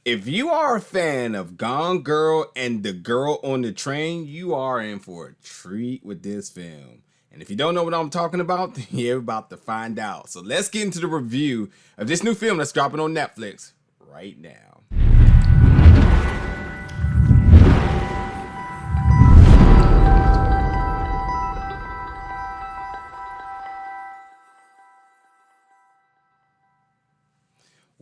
If you are a fan of Gone Girl and The Girl on the Train, you are in for a treat with this film. And if you don't know what I'm talking about, then you're about to find out. So let's get into the review of this new film that's dropping on Netflix right now.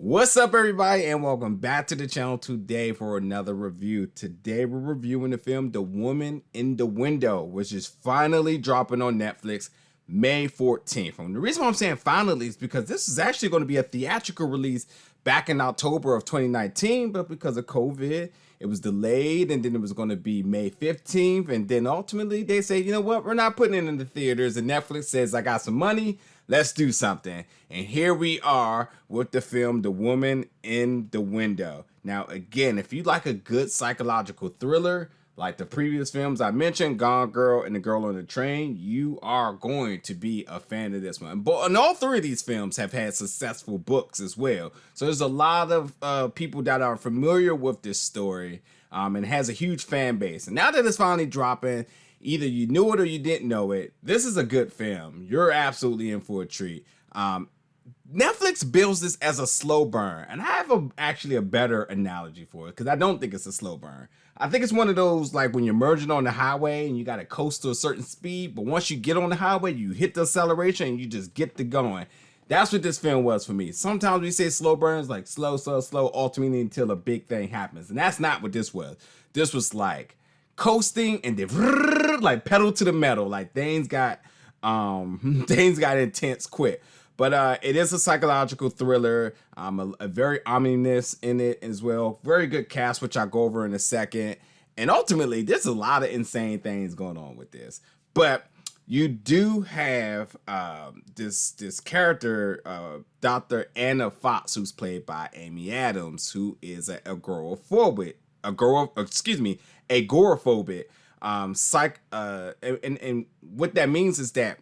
What's up, everybody, and welcome back to the channel today for another review. Today we're reviewing the film The Woman in the Window, which is finally dropping on Netflix May 14th. And the reason why I'm saying finally is because this is actually going to be a theatrical release back in October of 2019, but because of COVID, it was delayed, and then it was going to be May 15th, and then ultimately they say, you know what, we're not putting it in the theaters, and Netflix says, I got some money, let's do something. And here we are with the film The Woman in the Window. Now, again, if you like a good psychological thriller, like the previous films I mentioned, Gone Girl and The Girl on the Train, you are going to be a fan of this one. And all three of these films have had successful books as well. So there's a lot of people that are familiar with this story and has a huge fan base. And now that it's finally dropping, either you knew it or you didn't know it, this is a good film. You're absolutely in for a treat. Netflix bills this as a slow burn, and I have actually a better analogy for it because I don't think it's a slow burn. I think it's one of those like when you're merging on the highway and you got to coast to a certain speed, but once you get on the highway, you hit the acceleration and you just get to going. That's what this film was for me. Sometimes we say slow burns, like slow, ultimately until a big thing happens, and that's not what this was. This was like coasting and then like pedal to the metal, like things got intense quick. But it is a psychological thriller, a very ominous in it as well. Very good cast, which I'll go over in a second. And ultimately, there's a lot of insane things going on with this. But you do have this character, Dr. Anna Fox, who's played by Amy Adams, who is an agoraphobic. And what that means is that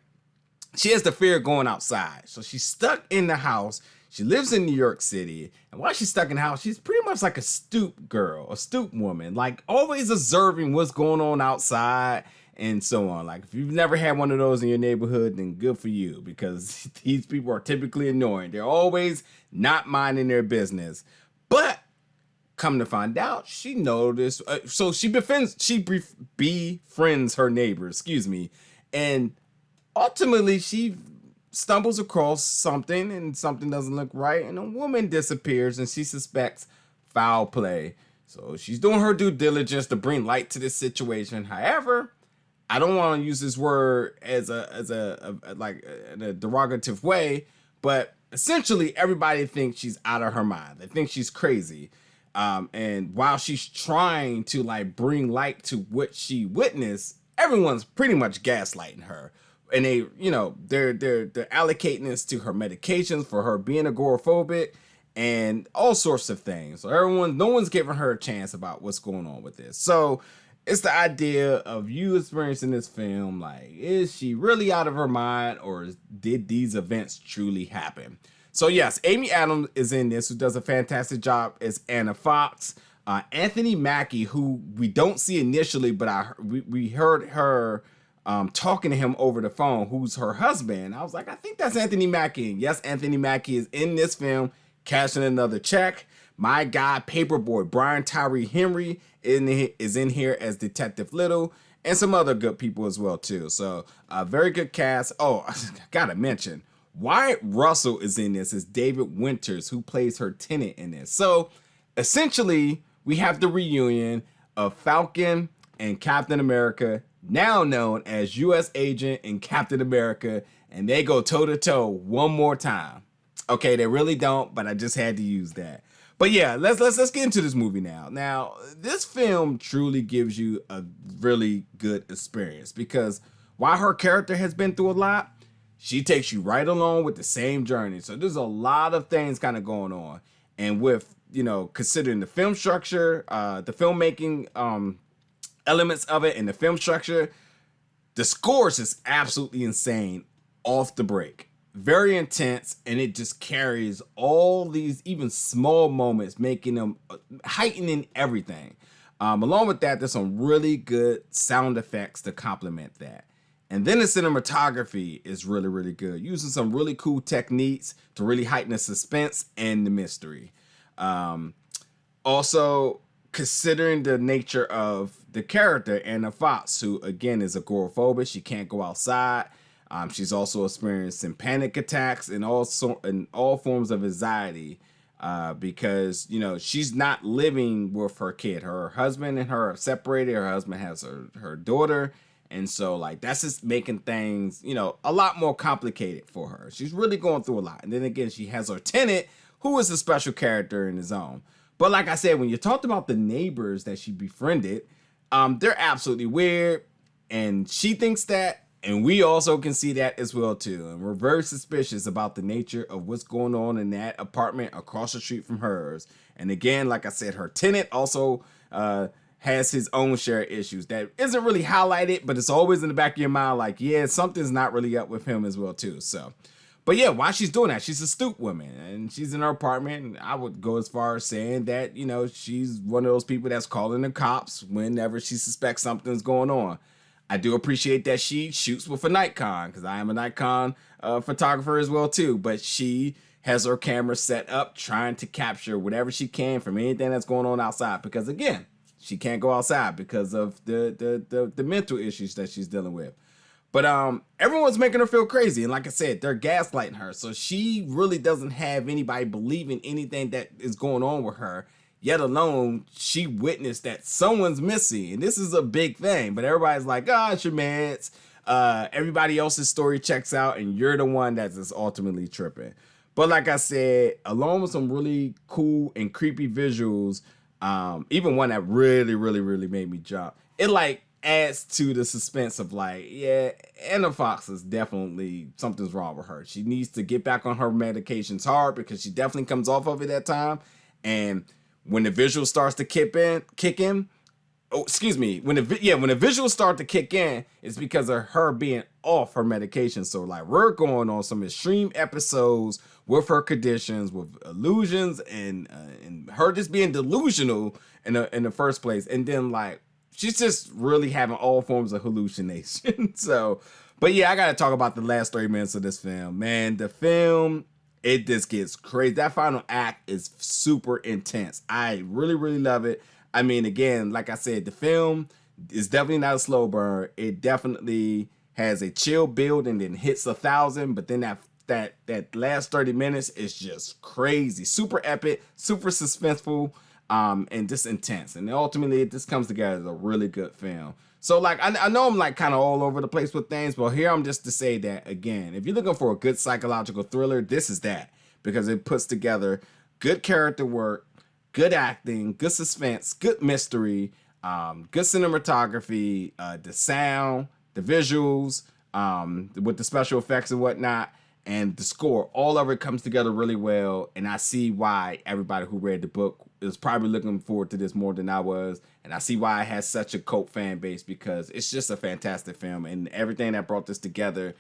she has the fear of going outside. So she's stuck in the house. She lives in New York City. And while she's stuck in the house, she's pretty much like a stoop girl, a stoop woman, like always observing what's going on outside and so on. Like if you've never had one of those in your neighborhood, then good for you, because these people are typically annoying. They're always not minding their business. But come to find out, she noticed. So she befriends her neighbor, and ultimately, she stumbles across something, and something doesn't look right, and a woman disappears, and she suspects foul play. So she's doing her due diligence to bring light to this situation. However, I don't want to use this word as in a derogative way, but essentially everybody thinks she's out of her mind. They think she's crazy. And while she's trying to like bring light to what she witnessed, everyone's pretty much gaslighting her. And they're allocating this to her medications for her being agoraphobic and all sorts of things. So no one's giving her a chance about what's going on with this. So it's the idea of you experiencing this film, like, is she really out of her mind, or did these events truly happen? So yes, Amy Adams is in this, who does a fantastic job as Anna Fox. Anthony Mackie, who we don't see initially, but we heard her talking to him over the phone, who's her husband. I was like, I think that's Anthony Mackie. And yes, Anthony Mackie is in this film, cashing another check. My guy, Paperboy, Brian Tyree Henry is in here as Detective Little, and some other good people as well, too. So, very good cast. Oh, I gotta mention, Wyatt Russell is in this as David Winters, who plays her tenant in this. So, essentially, we have the reunion of Falcon and Captain America, now known as U.S. Agent and Captain America, and they go toe-to-toe one more time. Okay, they really don't, but I just had to use that. But yeah, let's get into this movie now. Now, this film truly gives you a really good experience, because while her character has been through a lot, she takes you right along with the same journey. So there's a lot of things kind of going on. And with, considering the film structure, the filmmaking elements of it, and the film structure, the scores is absolutely insane off the break. very intense, and it just carries all these even small moments, making them heightening everything. Along with that, there's some really good sound effects to complement that. And then the cinematography is really, really good, using some really cool techniques to really heighten the suspense and the mystery. Also, considering the nature of the character, Anna Fox, who again is agoraphobic, she can't go outside. She's also experiencing panic attacks and all forms of anxiety because she's not living with her kid. Her husband and her are separated. Her husband has her daughter, and so like that's just making things a lot more complicated for her. She's really going through a lot. And then again, she has her tenant, who is a special character in his own. But like I said, when you talked about the neighbors that she befriended, they're absolutely weird, and she thinks that. And we also can see that as well, too. And we're very suspicious about the nature of what's going on in that apartment across the street from hers. And again, like I said, her tenant also has his own share of issues that isn't really highlighted, but it's always in the back of your mind like, yeah, something's not really up with him as well, too. So, but yeah, while she's doing that, she's a astute woman, and she's in her apartment. And I would go as far as saying that, she's one of those people that's calling the cops whenever she suspects something's going on. I do appreciate that she shoots with a Nikon, because I am a Nikon photographer as well too. But she has her camera set up trying to capture whatever she can from anything that's going on outside. Because again, she can't go outside because of the mental issues that she's dealing with. But everyone's making her feel crazy. And like I said, they're gaslighting her. So she really doesn't have anybody believing anything that is going on with her. Yet alone, she witnessed that someone's missing. And this is a big thing. But everybody's like, it's your meds. Everybody else's story checks out, and you're the one that's just ultimately tripping. But like I said, along with some really cool and creepy visuals, even one that really, really, really made me jump, it like adds to the suspense of like, yeah, Anna Fox is definitely, something's wrong with her. She needs to get back on her medications hard, because she definitely comes off of it at time. And when the visual starts to kick in, when the visuals start to kick in, it's because of her being off her medication. So like, we're going on some extreme episodes with her conditions, with illusions, and her just being delusional in the first place. And then like, she's just really having all forms of hallucination. So, but yeah, I gotta talk about the last 30 minutes of this film. Man, the film, it just gets crazy. That final act is super intense. I really, really love it. I mean, again, like I said, the film is definitely not a slow burn. It definitely has a chill build and then hits 1,000. But then that last 30 minutes is just crazy. Super epic, super suspenseful, and just intense. And ultimately, it just comes together as a really good film. So, like, I know I'm, like, kind of all over the place with things, but here I'm just to say that, again, if you're looking for a good psychological thriller, this is that. Because it puts together good character work, good acting, good suspense, good mystery, good cinematography, the sound, the visuals, with the special effects and whatnot, and the score. All of it comes together really well, and I see why everybody who read the book is probably looking forward to this more than I was, and I see why it has such a cult fan base, because it's just a fantastic film, and everything that brought this together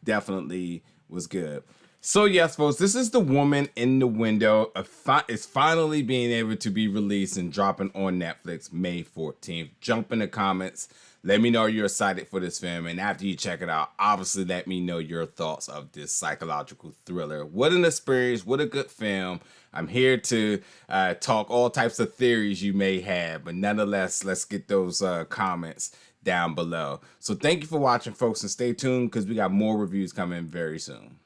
definitely was good. So yes, folks, this is The Woman in the Window. It's finally being able to be released and dropping on Netflix May 14th. Jump in the comments. Let me know you're excited for this film. And after you check it out, obviously let me know your thoughts of this psychological thriller. What an experience. What a good film. I'm here to talk all types of theories you may have. But nonetheless, let's get those comments down below. So thank you for watching, folks. And stay tuned, because we got more reviews coming very soon.